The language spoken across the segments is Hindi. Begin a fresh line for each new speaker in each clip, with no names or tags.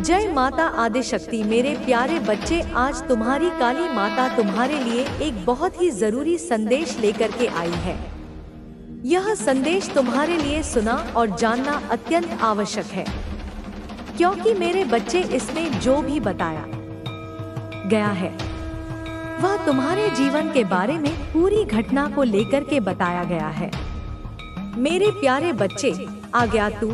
जय माता आदिशक्ति। मेरे प्यारे बच्चे, आज तुम्हारी काली माता तुम्हारे लिए एक बहुत ही जरूरी संदेश लेकर के आई है। यह संदेश तुम्हारे लिए सुना और जानना अत्यंत आवश्यक है, क्योंकि मेरे बच्चे इसमें जो भी बताया गया है वह तुम्हारे जीवन के बारे में पूरी घटना को लेकर के बताया गया है। मेरे प्यारे बच्चे, आज्ञा तू।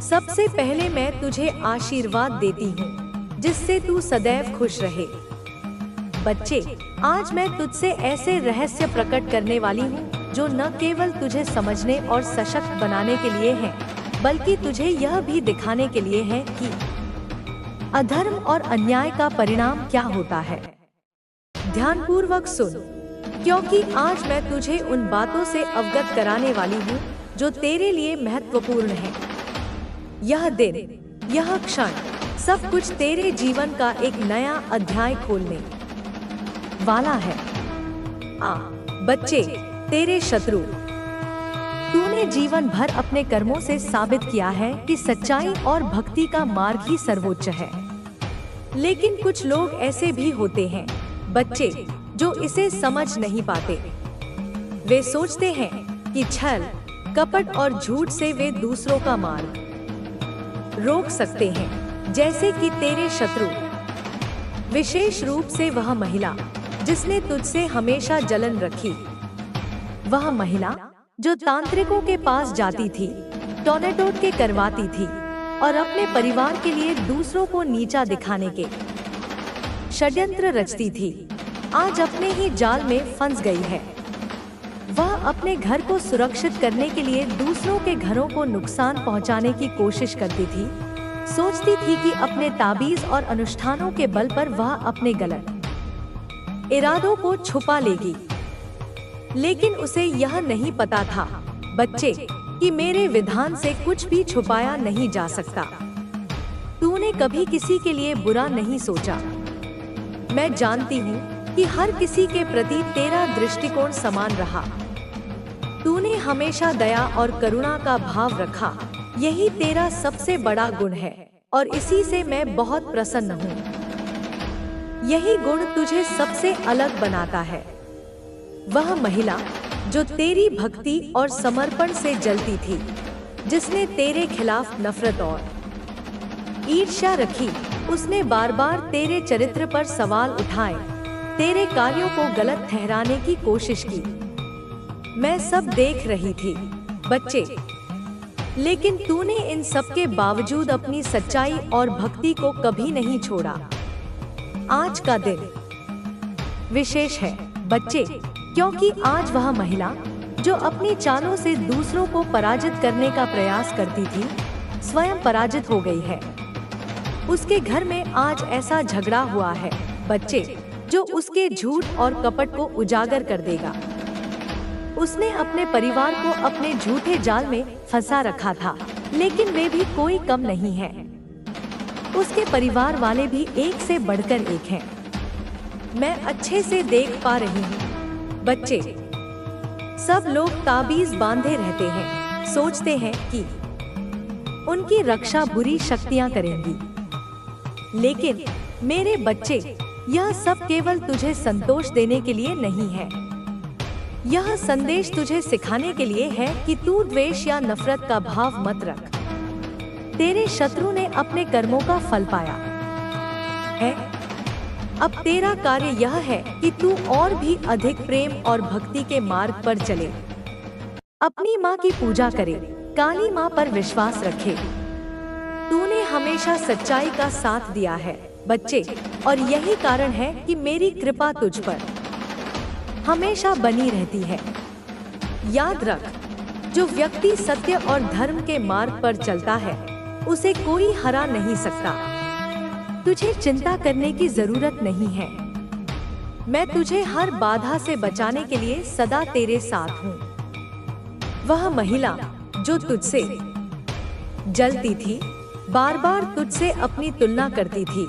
सबसे पहले मैं तुझे आशीर्वाद देती हूँ जिससे तू सदैव खुश रहे। बच्चे, आज मैं तुझसे ऐसे रहस्य प्रकट करने वाली हूँ जो न केवल तुझे समझने और सशक्त बनाने के लिए हैं, बल्कि तुझे यह भी दिखाने के लिए है कि अधर्म और अन्याय का परिणाम क्या होता है। ध्यानपूर्वक सुन, क्योंकि आज मैं तुझे उन बातों से अवगत कराने वाली हूँ जो तेरे लिए महत्वपूर्ण है। यह दिन, यह क्षण, सब कुछ तेरे जीवन का एक नया अध्याय खोलने वाला है। बच्चे, तेरे शत्रु। तूने जीवन भर अपने कर्मों से साबित किया है कि सच्चाई और भक्ति का मार्ग ही सर्वोच्च है। लेकिन कुछ लोग ऐसे भी होते हैं बच्चे, जो इसे समझ नहीं पाते। वे सोचते हैं कि छल, कपट और झूठ से वे दूसरों का मार्ग रोक सकते हैं, जैसे कि तेरे शत्रु, विशेष रूप से वह महिला जिसने तुझसे हमेशा जलन रखी। वह महिला जो तांत्रिकों के पास जाती थी, टोनेटोट के करवाती थी और अपने परिवार के लिए दूसरों को नीचा दिखाने के षड्यंत्र रचती थी, आज अपने ही जाल में फंस गई है। वह अपने घर को सुरक्षित करने के लिए दूसरों के घरों को नुकसान पहुंचाने की कोशिश करती थी। सोचती थी कि अपने ताबीज और अनुष्ठानों के बल पर वह अपने गलत इरादों को छुपा लेगी। लेकिन उसे यह नहीं पता था बच्चे, कि मेरे विधान से कुछ भी छुपाया नहीं जा सकता। तूने कभी किसी के लिए बुरा नहीं सोचा। मैं जानती हूँ कि हर किसी के प्रति तेरा दृष्टिकोण समान रहा। तूने हमेशा दया और करुणा का भाव रखा। यही तेरा सबसे बड़ा गुण है और इसी से मैं बहुत प्रसन्न हूँ। यही गुण तुझे सबसे अलग बनाता है। वह महिला जो तेरी भक्ति और समर्पण से जलती थी, जिसने तेरे खिलाफ नफरत और ईर्ष्या रखी, उसने बार बार तेरे चरित्र पर सवाल उठाए, तेरे कार्यों को गलत ठहराने की कोशिश की। मैं सब देख रही थी बच्चे, लेकिन तूने इन सब के बावजूद अपनी सच्चाई और भक्ति को कभी नहीं छोड़ा। आज का दिन विशेष है बच्चे, क्योंकि आज वह महिला जो अपनी चालों से दूसरों को पराजित करने का प्रयास करती थी, स्वयं पराजित हो गई है। उसके घर में आज ऐसा झगड़ा हुआ है बच्चे, जो उसके झूठ और कपट को उजागर कर देगा। उसने अपने परिवार को अपने झूठे जाल में फंसा रखा था, लेकिन वे भी कोई कम नहीं है। उसके परिवार वाले भी एक से बढ़कर एक हैं। मैं अच्छे से देख पा रही हूँ बच्चे, सब लोग ताबीज बांधे रहते हैं, सोचते हैं कि उनकी रक्षा बुरी शक्तियाँ करेंगी। लेकिन मेरे बच्चे, यह सब केवल तुझे संतोष देने के लिए नहीं है। यह संदेश तुझे सिखाने के लिए है कि तू द्वेष या नफरत का भाव मत रख। तेरे शत्रु ने अपने कर्मों का फल पाया है। अब तेरा कार्य यह है कि तू और भी अधिक प्रेम और भक्ति के मार्ग पर चले। अपनी माँ की पूजा करे, काली माँ पर विश्वास रखे। तूने हमेशा सच्चाई का साथ दिया है बच्चे, और यही कारण है कि मेरी कृपा तुझ पर हमेशा बनी रहती है। याद रख, जो व्यक्ति सत्य और धर्म के मार्ग पर चलता है, उसे कोई हरा नहीं सकता। तुझे चिंता करने की जरूरत नहीं है। मैं तुझे हर बाधा से बचाने के लिए सदा तेरे साथ हूँ। वह महिला जो तुझसे जलती थी, बार बार तुझसे अपनी तुलना करती थी।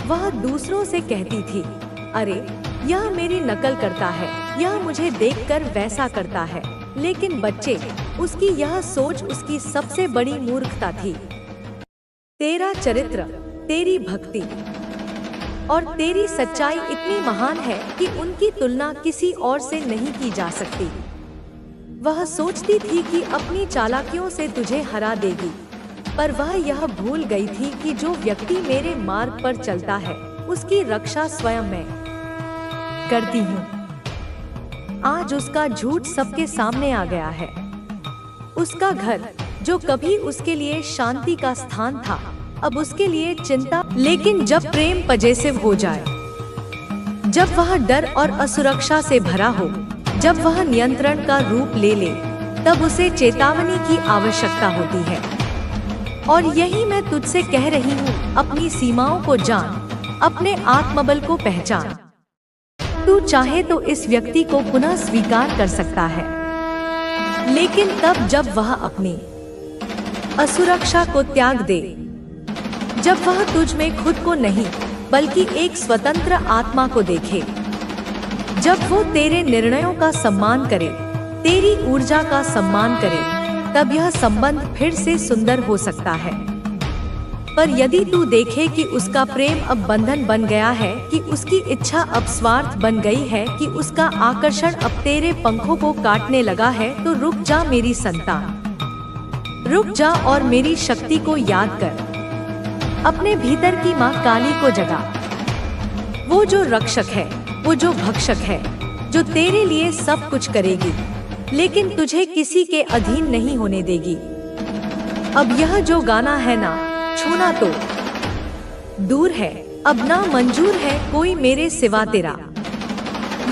वह दूसरों से कहती थी, अरे यह मेरी नकल करता है, यह मुझे देखकर वैसा करता है। लेकिन बच्चे, उसकी यह सोच उसकी सबसे बड़ी मूर्खता थी। तेरा चरित्र, तेरी भक्ति और तेरी सच्चाई इतनी महान है कि उनकी तुलना किसी और से नहीं की जा सकती। वह सोचती थी कि अपनी चालाकियों से तुझे हरा देगी, पर वह यह भूल गई थी कि जो व्यक्ति मेरे मार्ग पर चलता है उसकी रक्षा स्वयं मैं करती हूँ। आज उसका झूठ सबके सामने आ गया है। उसका घर, जो कभी उसके लिए शांति का स्थान था, अब उसके लिए चिंता। लेकिन जब प्रेम पजेसिव हो जाए, जब वह डर और असुरक्षा से भरा हो, जब वह नियंत्रण का रूप ले ले, तब उसे चेतावनी की आवश्यकता होती है। और यही मैं तुझसे कह रही हूँ, अपनी सीमाओं को जान, अपने आत्मबल को पहचान। तू चाहे तो इस व्यक्ति को पुनः स्वीकार कर सकता है, लेकिन तब जब वह अपनी असुरक्षा को त्याग दे, जब वह तुझ में खुद को नहीं बल्कि एक स्वतंत्र आत्मा को देखे, जब वो तेरे निर्णयों का सम्मान करे, तेरी ऊर्जा का सम्मान करे, तब यह संबंध फिर से सुंदर हो सकता है। पर यदि तू देखे कि उसका प्रेम अब बंधन बन गया है, कि उसकी इच्छा अब स्वार्थ बन गई है, कि उसका आकर्षण अब तेरे पंखों को काटने लगा है, तो रुक जा मेरी संतान, रुक जा और मेरी शक्ति को याद कर। अपने भीतर की माँ काली को जगा, वो जो रक्षक है, वो जो भक्षक है, जो तेरे लिए सब कुछ करेगी, लेकिन तुझे किसी के अधीन नहीं होने देगी। अब यह जो गाना है ना, छूना तो दूर है, अब ना मंजूर है कोई मेरे सिवा तेरा।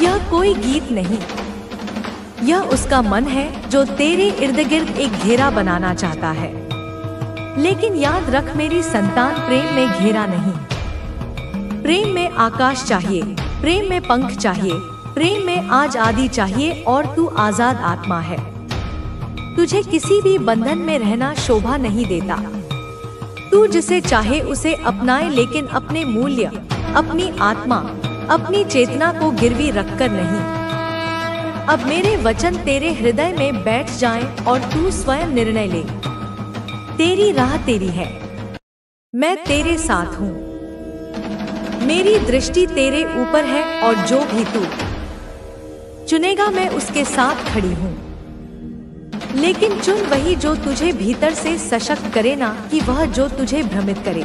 यह कोई गीत नहीं, यह उसका मन है जो तेरे इर्द गिर्द एक घेरा बनाना चाहता है। लेकिन याद रख मेरी संतान, प्रेम में घेरा नहीं, प्रेम में आकाश चाहिए, प्रेम में पंख चाहिए, प्रेम में आजादी चाहिए, और तू आजाद आत्मा है। तुझे किसी भी बंधन में रहना शोभा नहीं देता। तू जिसे चाहे उसे अपनाए, लेकिन अपने मूल्य, अपनी आत्मा, अपनी चेतना को गिरवी रखकर नहीं। अब मेरे वचन तेरे हृदय में बैठ जाएं और तू स्वयं निर्णय ले। तेरी राह तेरी है, मैं तेरे साथ हूँ, मेरी दृष्टि तेरे ऊपर है, और जो भी तू चुनेगा मैं उसके साथ खड़ी हूँ। लेकिन चुन वही जो तुझे भीतर से सशक्त करे, ना कि वह जो तुझे भ्रमित करे।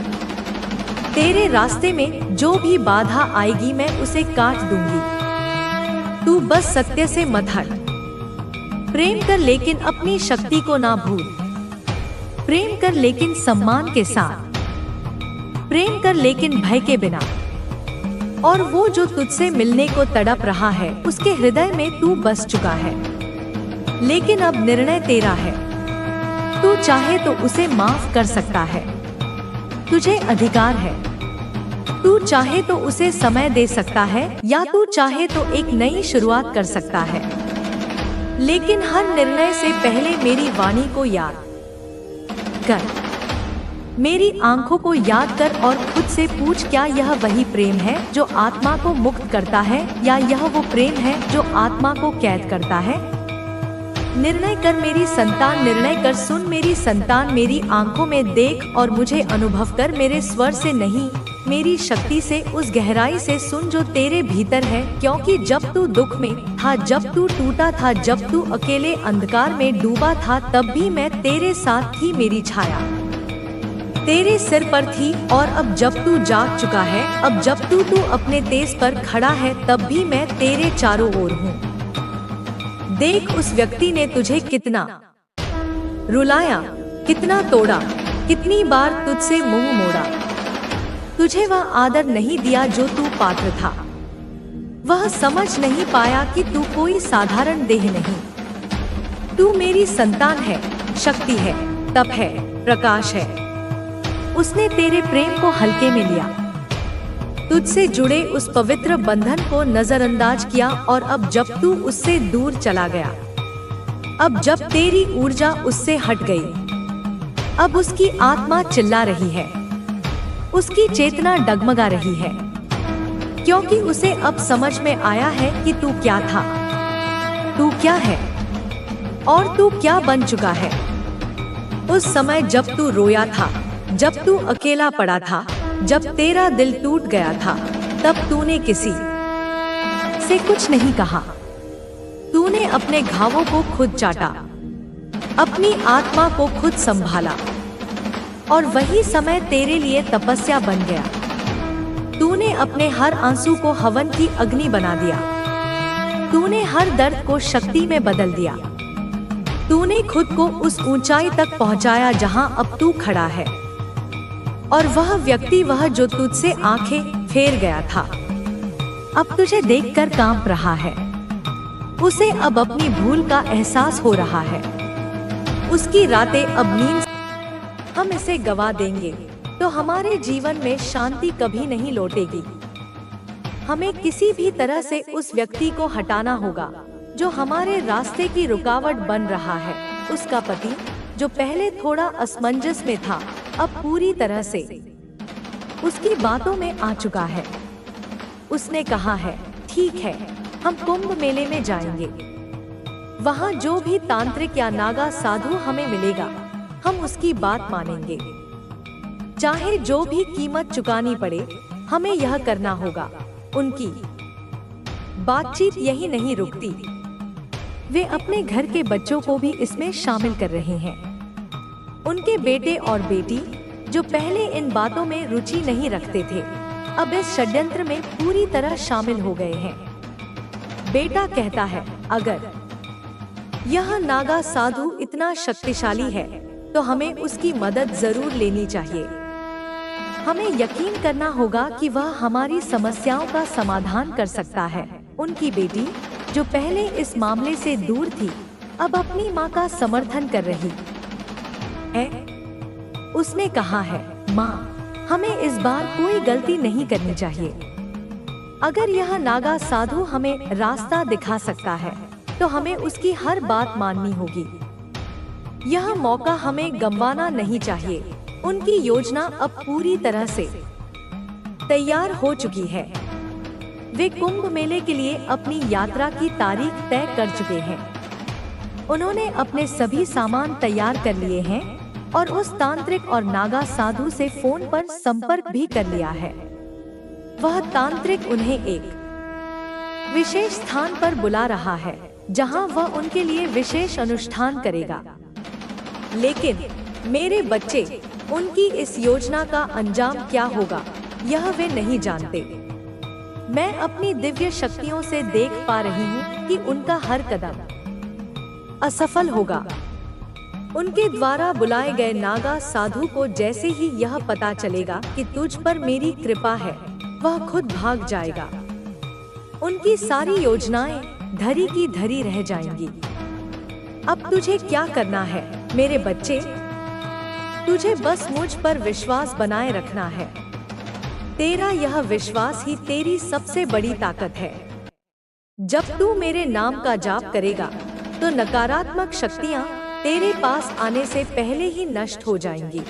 तेरे रास्ते में जो भी बाधा आएगी मैं उसे काट दूंगी। तू बस सत्य से मत हट। प्रेम कर लेकिन अपनी शक्ति को ना भूल। प्रेम कर लेकिन सम्मान के साथ। प्रेम कर लेकिन भय के बिना। और वो जो तुझसे मिलने को तड़प रहा है, उसके हृदय में तू बस चुका है। लेकिन अब निर्णय तेरा है। तू चाहे तो उसे माफ कर सकता है, तुझे अधिकार है। तू चाहे तो उसे समय दे सकता है, या तू चाहे तो एक नई शुरुआत कर सकता है। लेकिन हर निर्णय से पहले मेरी वाणी को याद कर, मेरी आंखों को याद कर, और खुद से पूछ, क्या यह वही प्रेम है जो आत्मा को मुक्त करता है, या यह वो प्रेम है जो आत्मा को कैद करता है? निर्णय कर मेरी संतान, निर्णय कर। सुन मेरी संतान, मेरी आंखों में देख और मुझे अनुभव कर, मेरे स्वर से नहीं, मेरी शक्ति से, उस गहराई से सुन जो तेरे भीतर है। क्योंकि जब तू दुख में था, जब तू टूटा था, जब तू अकेले अंधकार में डूबा था, तब भी मैं तेरे साथ थी। मेरी छाया तेरे सिर पर थी, और अब जब तू जाग चुका है, अब जब तू अपने तेज पर खड़ा है, तब भी मैं तेरे चारों ओर हूँ। देख उस व्यक्ति ने तुझे कितना रुलाया, कितना तोड़ा, कितनी बार तुझसे मुंह मोड़ा। तुझे वह आदर नहीं दिया जो तू पात्र था। वह समझ नहीं पाया कि तू कोई साधारण देह नहीं। तू मेरी संतान है, शक्ति है, तप है, प्रकाश है। उसने तेरे प्रेम को हल्के में लिया, तुझसे जुड़े उस पवित्र बंधन को नजरअंदाज किया, और अब जब तू उससे दूर चला गया, अब जब तेरी ऊर्जा उससे हट गई, अब उसकी आत्मा चिल्ला रही है, उसकी चेतना डगमगा रही है, क्योंकि उसे अब समझ में आया है कि तू क्या था, तू क्या है, और तू क्या बन चुका है। उस समय जब तू रोया था, जब तू अकेला पड़ा था, जब तेरा दिल टूट गया था, तब तूने किसी से कुछ नहीं कहा। तूने अपने घावों को खुद चाटा, अपनी आत्मा को खुद संभाला, और वही समय तेरे लिए तपस्या बन गया। तूने अपने हर आंसू को हवन की अग्नि बना दिया। तूने हर दर्द को शक्ति में बदल दिया। तूने खुद को उस ऊंचाई तक पहुंचाया जहां अब तू खड़ा है। और वह व्यक्ति, वह जो तुझसे आंखें फेर गया था, अब तुझे देखकर कांप रहा है। उसे अब अपनी भूल का एहसास हो रहा है। उसकी रातें अब नींद। हम इसे गवा देंगे तो हमारे जीवन में शांति कभी नहीं लौटेगी। हमें किसी भी तरह से उस व्यक्ति को हटाना होगा जो हमारे रास्ते की रुकावट बन रहा है। उसका पति, जो पहले थोड़ा असमंजस में था, अब पूरी तरह से उसकी बातों में आ चुका है। उसने कहा है, ठीक है, हम कुंभ मेले में जाएंगे। वहाँ जो भी तांत्रिक या नागा साधु हमें मिलेगा, हम उसकी बात मानेंगे। चाहे जो भी कीमत चुकानी पड़े, हमें यह करना होगा। उनकी बातचीत यही नहीं रुकती। वे अपने घर के बच्चों को भी इसमें शामिल कर रहे हैं। उनके बेटे और बेटी, जो पहले इन बातों में रुचि नहीं रखते थे, अब इस षड्यंत्र में पूरी तरह शामिल हो गए हैं। बेटा कहता है, अगर यह नागा साधु इतना शक्तिशाली है तो हमें उसकी मदद जरूर लेनी चाहिए। हमें यकीन करना होगा कि वह हमारी समस्याओं का समाधान कर सकता है। उनकी बेटी, जो पहले इस मामले से दूर थी, अब अपनी माँ का समर्थन कर रही है। उसने कहा है, माँ, हमें इस बार कोई गलती नहीं करनी चाहिए। अगर यह नागा साधु हमें रास्ता दिखा सकता है तो हमें उसकी हर बात माननी होगी। यह मौका हमें गंवाना नहीं चाहिए। उनकी योजना अब पूरी तरह से तैयार हो चुकी है। वे कुंभ मेले के लिए अपनी यात्रा की तारीख तय कर चुके हैं। उन्होंने अपने सभी सामान तैयार कर लिए हैं और उस तांत्रिक और नागा साधु से फोन पर संपर्क भी कर लिया है। वह तांत्रिक उन्हें एक विशेष स्थान पर बुला रहा है जहां वह उनके लिए विशेष अनुष्ठान करेगा। लेकिन मेरे बच्चे, उनकी इस योजना का अंजाम क्या होगा, यह वे नहीं जानते। मैं अपनी दिव्य शक्तियों से देख पा रही हूँ कि उनका हर कदम असफल होगा। उनके द्वारा बुलाए गए नागा साधु को जैसे ही यह पता चलेगा कि तुझ पर मेरी कृपा है, वह खुद भाग जाएगा। उनकी सारी योजनाएं धरी की धरी रह जाएंगी। अब तुझे क्या करना है मेरे बच्चे? तुझे बस मुझ पर विश्वास बनाए रखना है। तेरा यह विश्वास ही तेरी सबसे बड़ी ताकत है। जब तू मेरे नाम का जाप करेगा तो नकारात्मक शक्तियां तेरे पास आने से पहले ही नष्ट हो जाएंगी।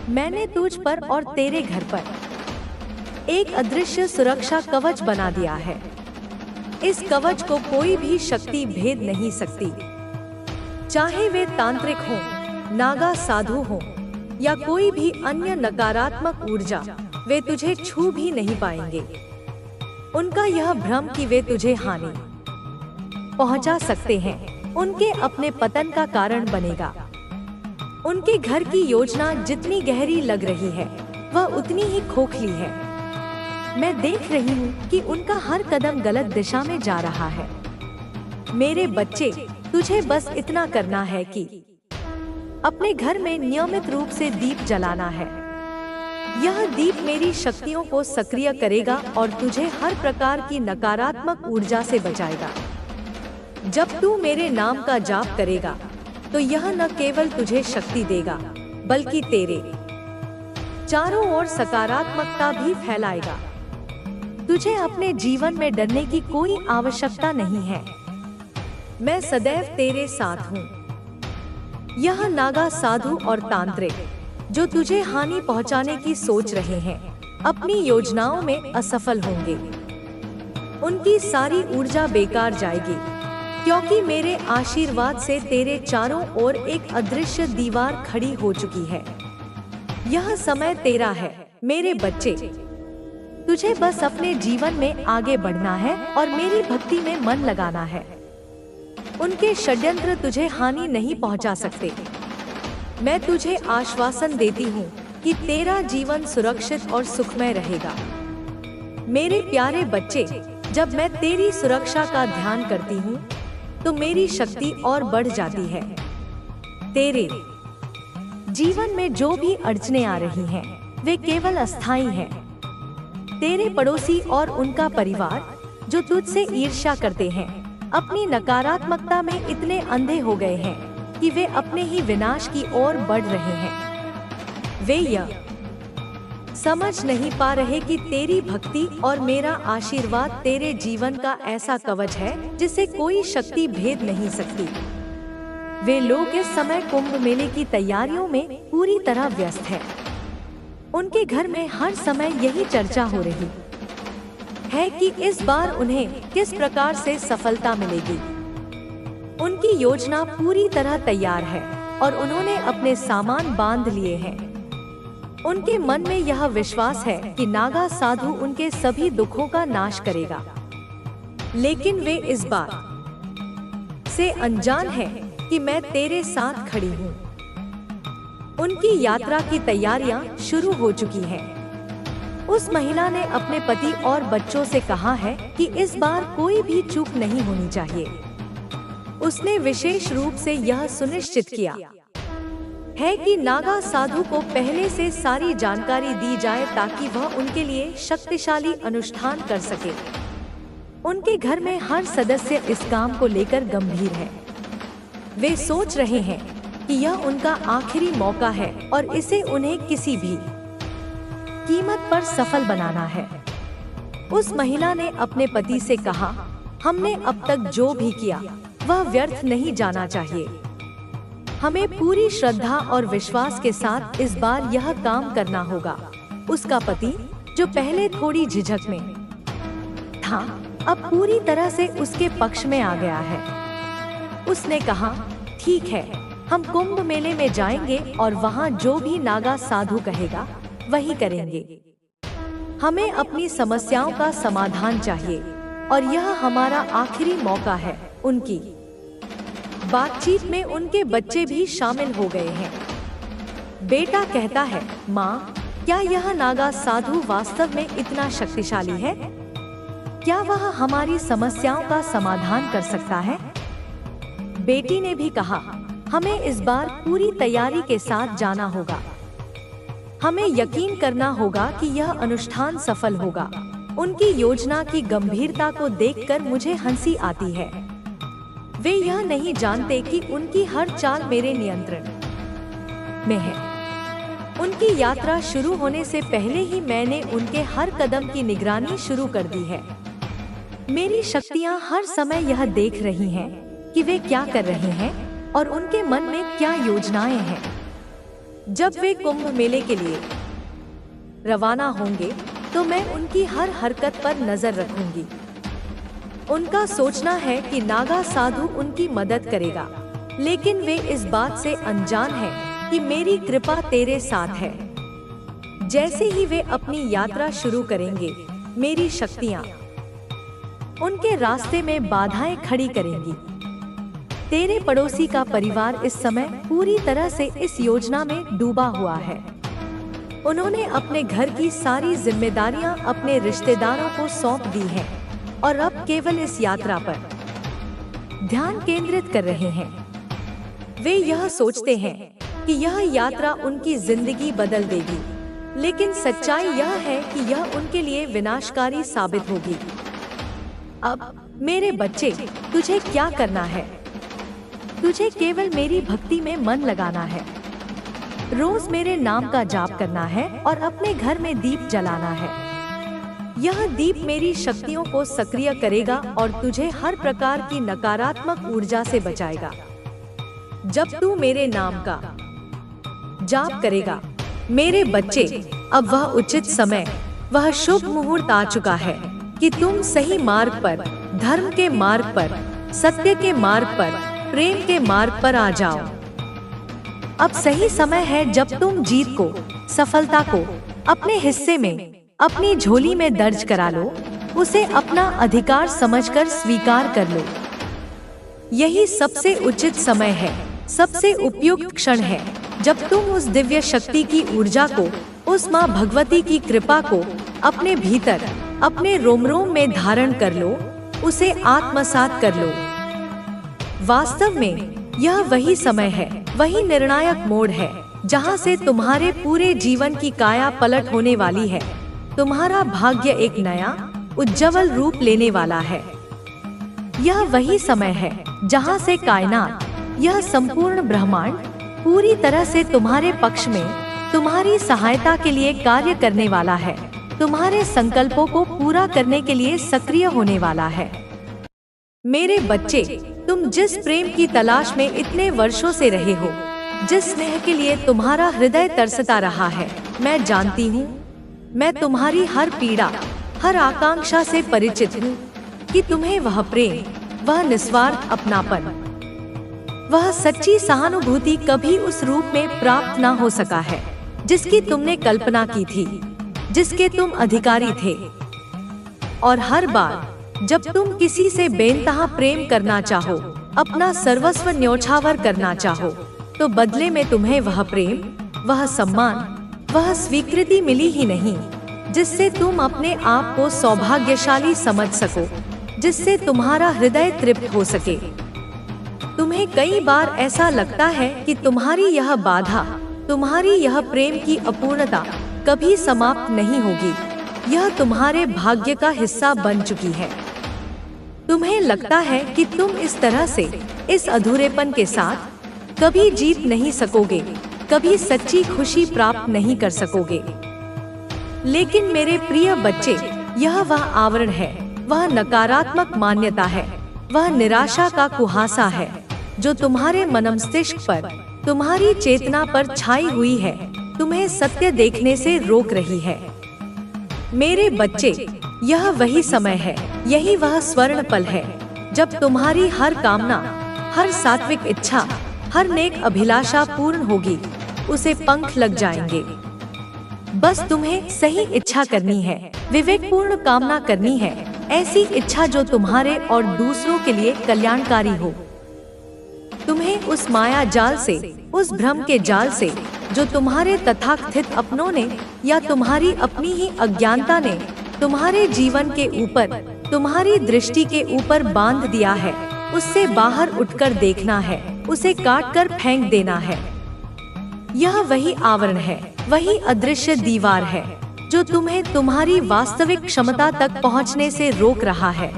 मैंने तुझ पर और तेरे घर पर एक अदृश्य सुरक्षा कवच बना दिया है। इस कवच को कोई भी शक्ति भेद नहीं सकती। चाहे वे तांत्रिक हों, नागा साधु हों या कोई भी अन्य नकारात्मक ऊर्जा, वे तुझे छू भी नहीं पाएंगे। उनका यह भ्रम कि वे तुझे हानि पहुंचा सकते हैं, उनके अपने पतन का कारण बनेगा। उनके घर की योजना जितनी गहरी लग रही है, वह उतनी ही खोखली है। मैं देख रही हूँ कि उनका हर कदम गलत दिशा में जा रहा है। मेरे बच्चे, तुझे बस इतना करना है कि अपने घर में नियमित रूप से दीप जलाना है। यह दीप मेरी शक्तियों को सक्रिय करेगा और तुझे हर प्रकार की नकारात्मक ऊर्जा से बचाएगा। जब तू मेरे नाम का जाप करेगा तो यह न केवल तुझे शक्ति देगा, बल्कि तेरे चारों ओर सकारात्मकता भी फैलाएगा। तुझे अपने जीवन में डरने की कोई आवश्यकता नहीं है। मैं सदैव तेरे साथ हूँ। यह नागा साधु और तांत्रिक जो तुझे हानि पहुंचाने की सोच रहे हैं, अपनी योजनाओं में असफल होंगे। उनकी सारी ऊर्जा बेकार जाएगी, क्योंकि मेरे आशीर्वाद से तेरे चारों ओर एक अदृश्य दीवार खड़ी हो चुकी है। यह समय तेरा है मेरे बच्चे। तुझे बस अपने जीवन में आगे बढ़ना है और मेरी भक्ति में मन लगाना है। उनके षड्यंत्र तुझे हानि नहीं पहुंचा सकते। मैं तुझे आश्वासन देती हूँ कि तेरा जीवन सुरक्षित और सुखमय रहेगा। मेरे प्यारे बच्चे, जब मैं तेरी सुरक्षा का ध्यान करती हूँ तो मेरी शक्ति और बढ़ जाती है। तेरे जीवन में जो भी अड़चने आ रही हैं, वे केवल अस्थायी हैं। तेरे पड़ोसी और उनका परिवार जो तुझसे ईर्ष्या करते हैं, अपनी नकारात्मकता में इतने अंधे हो गए हैं कि वे अपने ही विनाश की ओर बढ़ रहे हैं। वे यह समझ नहीं पा रहे कि तेरी भक्ति और मेरा आशीर्वाद तेरे जीवन का ऐसा कवच है जिसे कोई शक्ति भेद नहीं सकती। वे लोग इस समय कुंभ मेले की तैयारियों में पूरी तरह व्यस्त हैं। उनके घर में हर समय यही चर्चा हो रही है कि इस बार उन्हें किस प्रकार से सफलता मिलेगी। उनकी योजना पूरी तरह तैयार है और उन्होंने अपने सामान बांध लिए हैं। उनके मन में यह विश्वास है कि नागा साधु उनके सभी दुखों का नाश करेगा, लेकिन वे इस बात से अनजान हैं कि मैं तेरे साथ खड़ी हूँ। उनकी यात्रा की तैयारियां शुरू हो चुकी हैं। उस महिला ने अपने पति और बच्चों से कहा है कि इस बार कोई भी चूक नहीं होनी चाहिए। उसने विशेष रूप से यह सुनिश्चित किया है कि नागा साधु को पहले से सारी जानकारी दी जाए ताकि वह उनके लिए शक्तिशाली अनुष्ठान कर सके। उनके घर में हर सदस्य इस काम को लेकर गंभीर है। वे सोच रहे हैं कि यह उनका आखिरी मौका है और इसे उन्हें किसी भी कीमत पर सफल बनाना है। उस महिला ने अपने पति से कहा, हमने अब तक जो भी किया वह व्यर्थ नहीं जाना चाहिए। हमें पूरी श्रद्धा और विश्वास के साथ इस बार यह काम करना होगा। उसका पति, जो पहले थोड़ी झिझक में था, अब पूरी तरह से उसके पक्ष में आ गया है। उसने कहा, ठीक है, हम कुंभ मेले में जाएंगे और वहाँ जो भी नागा साधु कहेगा वही करेंगे। हमें अपनी समस्याओं का समाधान चाहिए और यह हमारा आखिरी मौका है। उनकी बातचीत में उनके बच्चे भी शामिल हो गए हैं। बेटा कहता है, माँ, क्या यह नागा साधु वास्तव में इतना शक्तिशाली है? क्या वह हमारी समस्याओं का समाधान कर सकता है? बेटी ने भी कहा, हमें इस बार पूरी तैयारी के साथ जाना होगा। हमें यकीन करना होगा कि यह अनुष्ठान सफल होगा। उनकी योजना की गंभीरता को देखकर मुझे हंसी आती है। वे यह नहीं जानते कि उनकी हर चाल मेरे नियंत्रण में है। उनकी यात्रा शुरू होने से पहले ही मैंने उनके हर कदम की निगरानी शुरू कर दी है। मेरी शक्तियाँ हर समय यह देख रही हैं कि वे क्या कर रहे हैं और उनके मन में क्या योजनाएं हैं। जब वे कुंभ मेले के लिए रवाना होंगे तो मैं उनकी हर हरकत पर नजर रखूंगी। उनका सोचना है कि नागा साधु उनकी मदद करेगा, लेकिन वे इस बात से अनजान हैं कि मेरी कृपा तेरे साथ है। जैसे ही वे अपनी यात्रा शुरू करेंगे, मेरी शक्तियाँ उनके रास्ते में बाधाएं खड़ी करेंगी। तेरे पड़ोसी का परिवार इस समय पूरी तरह से इस योजना में डूबा हुआ है। उन्होंने अपने घर की सारी जिम्मेदारियां अपने रिश्तेदारों को सौंप दी हैं और अब केवल इस यात्रा पर ध्यान केंद्रित कर रहे हैं। वे यह सोचते हैं कि यह यात्रा उनकी जिंदगी बदल देगी, लेकिन सच्चाई यह है कि यह उनके लिए विनाशकारी साबित होगी। अब मेरे बच्चे, तुझे क्या करना है? तुझे केवल मेरी भक्ति में मन लगाना है। रोज मेरे नाम का जाप करना है और अपने घर में दीप जलाना है। यह दीप मेरी शक्तियों को सक्रिय करेगा और तुझे हर प्रकार की नकारात्मक ऊर्जा से बचाएगा। जब तू मेरे नाम का जाप करेगा, मेरे बच्चे, अब वह उचित समय, वह शुभ मुहूर्त आ चुका है कि तुम सही मार्ग पर, धर्म के मार्ग पर, सत्य के मार्ग पर, प्रेम के मार्ग पर आ जाओ। अब सही समय है जब तुम जीत को सफलता को अपने हिस्से में, अपनी झोली में दर्ज करा लो, उसे अपना अधिकार समझकर स्वीकार कर लो। यही सबसे उचित समय है, सबसे उपयुक्त क्षण है, जब तुम उस दिव्य शक्ति की ऊर्जा को, उस माँ भगवती की कृपा को अपने भीतर, अपने रोम रोम में धारण कर लो, उसे आत्मसात कर लो। वास्तव में यह वही समय है, वही निर्णायक मोड़ है, जहाँ से तुम्हारे पूरे जीवन की काया पलट होने वाली है। तुम्हारा भाग्य एक नया उज्जवल रूप लेने वाला है। यह वही समय है जहाँ से कायनात, यह संपूर्ण ब्रह्मांड पूरी तरह से तुम्हारे पक्ष में, तुम्हारी सहायता के लिए कार्य करने वाला है, तुम्हारे संकल्पों को पूरा करने के लिए सक्रिय होने वाला है। मेरे बच्चे, तुम जिस प्रेम की तलाश में इतने वर्षों से रहे हो, जिस स्नेह के लिए तुम्हारा हृदय तरसता रहा है, मैं जानती हूँ। मैं तुम्हारी हर पीड़ा, हर आकांक्षा से परिचित हूँ कि तुम्हें वह प्रेम, वह निस्वार्थ अपनापन, वह सच्ची सहानुभूति कभी उस रूप में प्राप्त ना हो सका है जिसकी तुमने कल्पना की थी, जिसके तुम अधिकारी थे। और हर बार जब तुम किसी से बेइंतहा प्रेम करना चाहो, अपना सर्वस्व न्योछावर करना चाहो, तो बदले में तुम्हें वह प्रेम, वह सम्मान, वह स्वीकृति मिली ही नहीं जिससे तुम अपने आप को सौभाग्यशाली समझ सको, जिससे तुम्हारा हृदय तृप्त हो सके। तुम्हें कई बार ऐसा लगता है कि तुम्हारी यह बाधा, तुम्हारी यह प्रेम की अपूर्णता कभी समाप्त नहीं होगी। यह तुम्हारे भाग्य का हिस्सा बन चुकी है। तुम्हें लगता है कि तुम इस तरह से, इस अधूरेपन के साथ कभी जीत नहीं सकोगे, कभी सच्ची खुशी प्राप्त नहीं कर सकोगे। लेकिन मेरे प्रिय बच्चे, यह वह आवरण है, वह नकारात्मक मान्यता है, वह निराशा का कुहासा है जो तुम्हारे मनमस्तिष्क पर, तुम्हारी चेतना पर छाई हुई है, तुम्हें सत्य देखने से रोक रही है। मेरे बच्चे, यह वही समय है, यही वह स्वर्ण पल है जब तुम्हारी हर कामना, हर सात्विक इच्छा, हर नेक अभिलाषा पूर्ण होगी, उसे पंख लग जाएंगे। बस तुम्हें सही इच्छा करनी है, विवेकपूर्ण कामना करनी है, ऐसी इच्छा जो तुम्हारे और दूसरों के लिए कल्याणकारी हो। तुम्हें उस माया जाल से, उस भ्रम के जाल से जो तुम्हारे तथाकथित अपनों ने या तुम्हारी अपनी ही अज्ञानता ने तुम्हारे जीवन के ऊपर, तुम्हारी दृष्टि के ऊपर बांध दिया है, उससे बाहर उठकर देखना है, उसे काट कर फेंक देना है। यह वही आवरण है, वही अदृश्य दीवार है जो तुम्हें तुम्हारी वास्तविक क्षमता तक पहुंचने से रोक रहा है,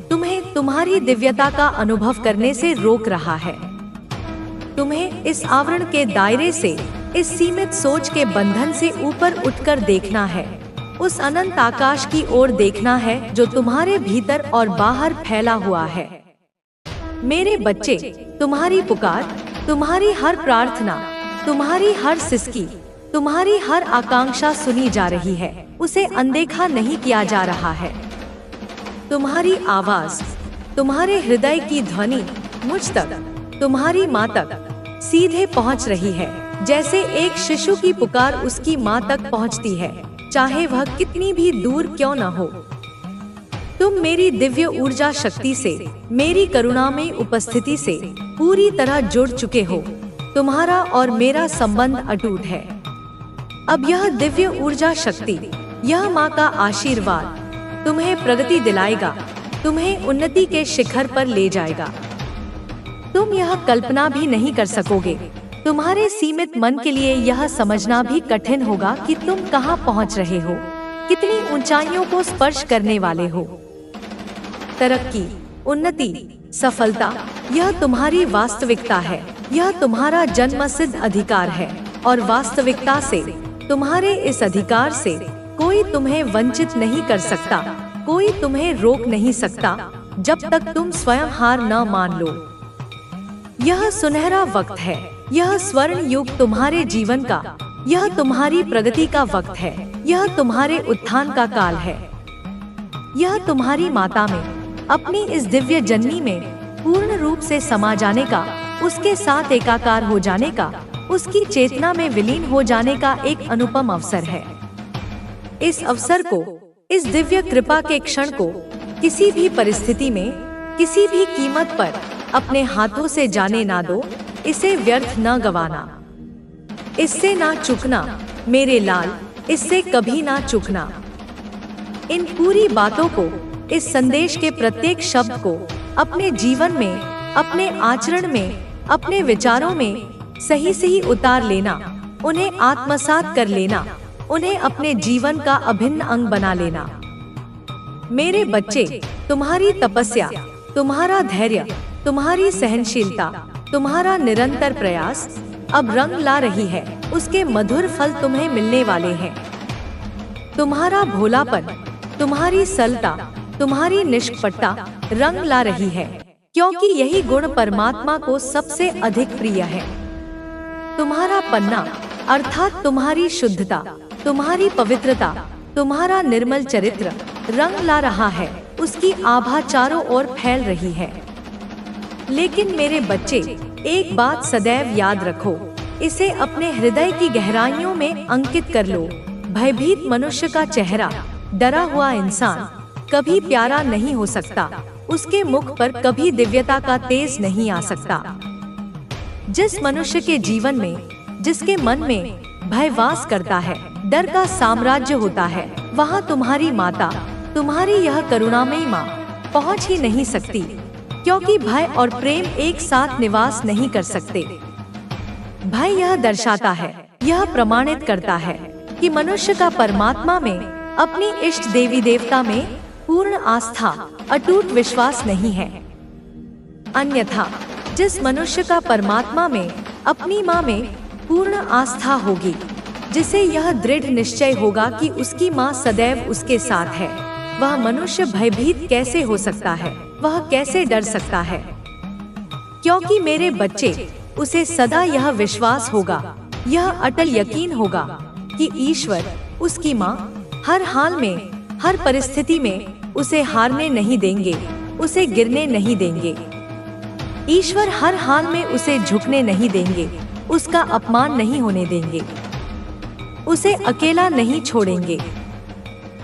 तुम्हें तुम्हारी दिव्यता का अनुभव करने से रोक रहा है। तुम्हें इस आवरण के दायरे से, इस सीमित सोच के बंधन से ऊपर उठकर देखना है, उस अनंत आकाश की ओर देखना है जो तुम्हारे भीतर और बाहर फैला हुआ है। मेरे बच्चे, तुम्हारी पुकार, तुम्हारी हर प्रार्थना, तुम्हारी हर सिसकी, तुम्हारी हर आकांक्षा सुनी जा रही है, उसे अनदेखा नहीं किया जा रहा है। तुम्हारी आवाज, तुम्हारे हृदय की ध्वनि मुझ तक, तुम्हारी माँ तक सीधे पहुँच रही है, जैसे एक शिशु की पुकार उसकी माँ तक पहुँचती है, चाहे वह कितनी भी दूर क्यों न हो। तुम मेरी दिव्य ऊर्जा शक्ति से, मेरी करुणामयी उपस्थिति से पूरी तरह जुड़ चुके हो। तुम्हारा और मेरा संबंध अटूट है। अब यह दिव्य ऊर्जा शक्ति, यह माँ का आशीर्वाद तुम्हें प्रगति दिलाएगा, तुम्हें उन्नति के शिखर पर ले जाएगा। तुम यह कल्पना भी नहीं कर सकोगे, तुम्हारे सीमित मन के लिए यह समझना भी कठिन होगा कि तुम कहाँ पहुँच रहे हो, कितनी ऊंचाइयों को स्पर्श करने वाले हो। तरक्की, उन्नति, सफलता, यह तुम्हारी वास्तविकता है, यह तुम्हारा जन्मसिद्ध अधिकार है। और वास्तविकता से, तुम्हारे इस अधिकार से कोई तुम्हें वंचित नहीं कर सकता, कोई तुम्हें रोक नहीं सकता जब तक तुम स्वयं हार न मान लो। यह सुनहरा वक्त है, यह स्वर्ण युग तुम्हारे जीवन का, यह तुम्हारी प्रगति का वक्त है, यह तुम्हारे उत्थान का काल है। यह तुम्हारी माता में, अपनी इस दिव्य जननी में पूर्ण रूप से समा जाने का, उसके साथ एकाकार हो जाने का, उसकी चेतना में विलीन हो जाने का एक अनुपम अवसर है। इस अवसर को, इस दिव्य कृपा के क्षण को किसी भी परिस्थिति में, किसी भी कीमत पर अपने हाथों से जाने ना दो। इसे व्यर्थ न गवाना, इससे ना चूकना मेरे लाल, इससे कभी ना चूकना। इन पूरी बातों को, इस संदेश के प्रत्येक शब्द को अपने जीवन में, अपने आचरण में, अपने विचारों में सही सही उतार लेना, उन्हें आत्मसात कर लेना, उन्हें अपने जीवन का अभिन्न अंग बना लेना। मेरे बच्चे, तुम्हारी तपस्या, तुम्हारा धैर्य, तुम्हारी सहनशीलता, तुम्हारा निरंतर प्रयास अब रंग ला रही है। उसके मधुर फल तुम्हें मिलने वाले हैं। तुम्हारा भोलापन, तुम्हारी सरलता, तुम्हारी निष्कपटता रंग ला रही है, क्योंकि यही गुण परमात्मा को सबसे अधिक प्रिय है। तुम्हारा पन्ना अर्थात तुम्हारी शुद्धता, तुम्हारी पवित्रता, तुम्हारा निर्मल चरित्र रंग ला रहा है। उसकी आभा चारों ओर फैल रही है। लेकिन मेरे बच्चे, एक बात सदैव याद रखो, इसे अपने हृदय की गहराइयों में अंकित कर लो। भयभीत मनुष्य का चेहरा, डरा हुआ इंसान कभी प्यारा नहीं हो सकता। उसके मुख पर कभी दिव्यता का तेज नहीं आ सकता। जिस मनुष्य के जीवन में, जिसके मन में भय वास करता है, डर का साम्राज्य होता है, वहाँ तुम्हारी माता, तुम्हारी यह करुणामयी माँ पहुँच ही नहीं सकती, क्योंकि भय और प्रेम एक साथ निवास नहीं कर सकते। भय यह दर्शाता है, यह प्रमाणित करता है कि मनुष्य का परमात्मा में, अपनी इष्ट देवी देवता में पूर्ण आस्था, अटूट विश्वास नहीं है। अन्यथा जिस मनुष्य का परमात्मा में, अपनी माँ में पूर्ण आस्था होगी, जिसे यह दृढ़ निश्चय होगा कि उसकी माँ सदैव उसके साथ है, वह मनुष्य भयभीत कैसे हो सकता है, वह कैसे डर सकता है? क्योंकि मेरे बच्चे, उसे सदा यह विश्वास होगा, यह अटल यकीन होगा कि ईश्वर, उसकी माँ हर हाल में, हर परिस्थिति में उसे हारने नहीं देंगे, उसे गिरने नहीं देंगे। ईश्वर हर हाल में उसे झुकने नहीं देंगे, उसका अपमान नहीं होने देंगे, उसे अकेला नहीं छोड़ेंगे।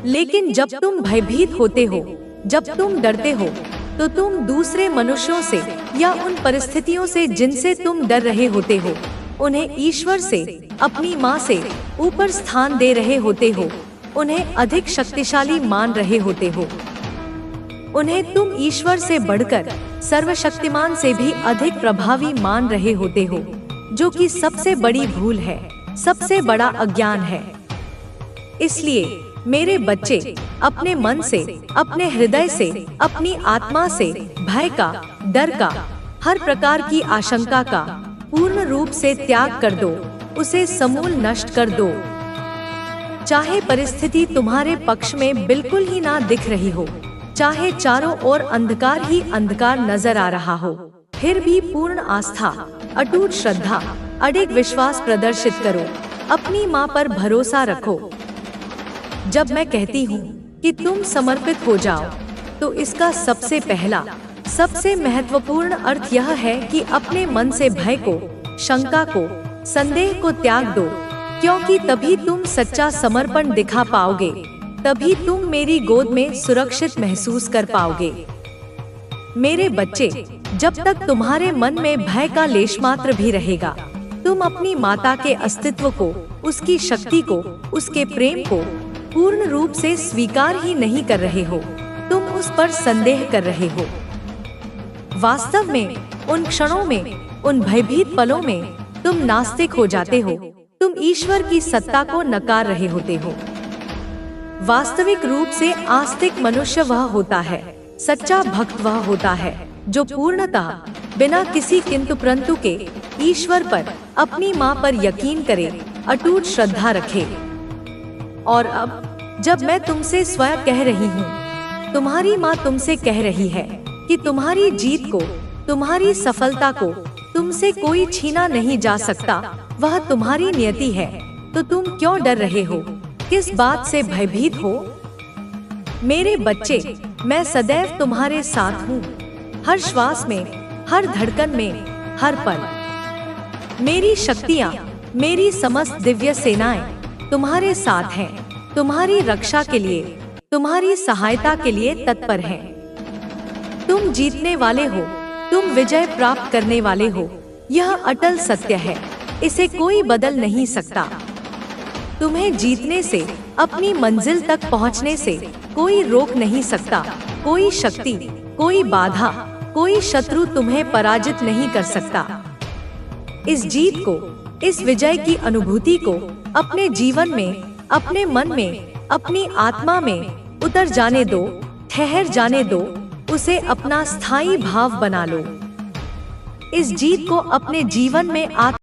लेकिन जब तुम भयभीत होते हो, जब तुम डरते हो, तो तुम दूसरे मनुष्यों से या उन परिस्थितियों से जिनसे तुम डर रहे होते हो, उन्हें ईश्वर से, अपनी माँ से ऊपर स्थान दे रहे होते हो, उन्हें अधिक शक्तिशाली मान रहे होते हो। उन्हें तुम ईश्वर से बढ़कर, सर्वशक्तिमान से भी अधिक प्रभावी मान रहे होते हो, जो कि सबसे बड़ी भूल है, सबसे बड़ा अज्ञान है। इसलिए मेरे बच्चे, अपने मन से, अपने हृदय से, अपनी आत्मा से भय का, डर का, हर प्रकार की आशंका का पूर्ण रूप से त्याग कर दो, उसे समूल नष्ट कर दो। चाहे परिस्थिति तुम्हारे पक्ष में बिल्कुल ही ना दिख रही हो, चाहे चारों ओर अंधकार ही अंधकार नजर आ रहा हो, फिर भी पूर्ण आस्था, अटूट श्रद्धा, अडिग विश्वास प्रदर्शित करो। अपनी माँ पर भरोसा रखो। जब मैं कहती हूँ कि तुम समर्पित हो जाओ, तो इसका सबसे पहला, सबसे महत्वपूर्ण अर्थ यह है कि अपने मन से भय को, शंका को, संदेह को त्याग दो, क्योंकि तभी तुम सच्चा समर्पण दिखा पाओगे, तभी तुम मेरी गोद में सुरक्षित महसूस कर पाओगे। मेरे बच्चे, जब तक तुम्हारे मन में भय का लेश मात्र भी रहेगा, तुम अपनी माता के अस्तित्व को, उसकी शक्ति को, उसके प्रेम को पूर्ण रूप से स्वीकार ही नहीं कर रहे हो, तुम उस पर संदेह कर रहे हो। वास्तव में उन क्षणों में, उन भयभीत पलों में तुम नास्तिक हो जाते हो, तुम ईश्वर की सत्ता को नकार रहे होते हो। वास्तविक रूप से आस्तिक मनुष्य वह होता है, सच्चा भक्त वह होता है, जो पूर्णतः बिना किसी किंतु परंतु के ईश्वर पर, अपनी माँ पर यकीन करे, अटूट श्रद्धा रखे। और अब जब मैं तुमसे स्वयं कह रही हूँ, तुम्हारी माँ तुमसे कह रही है कि तुम्हारी जीत को, तुम्हारी सफलता को तुमसे कोई छीना नहीं जा सकता, वह तुम्हारी नियति है, तो तुम क्यों डर रहे हो, किस बात से भयभीत हो? मेरे बच्चे, मैं सदैव तुम्हारे साथ हूँ, हर श्वास में, हर धड़कन में, हर पल। मेरी शक्तियाँ, मेरी समस्त दिव्य सेनाएं तुम्हारे साथ हैं, तुम्हारी रक्षा के लिए, तुम्हारी सहायता के लिए तत्पर हैं। तुम जीतने वाले हो, तुम विजय प्राप्त करने वाले हो। यह अटल सत्य है, इसे कोई बदल नहीं सकता। तुम्हें जीतने से, अपनी मंजिल तक पहुंचने से कोई रोक नहीं सकता। कोई शक्ति, कोई बाधा, कोई शत्रु तुम्हें पराजित नहीं कर सकता। इस जीत को, इस विजय की अनुभूति को अपने जीवन में, अपने मन में, अपनी आत्मा में उतर जाने दो, ठहर जाने दो, उसे अपना स्थायी भाव बना लो। इस जीत को अपने जीवन में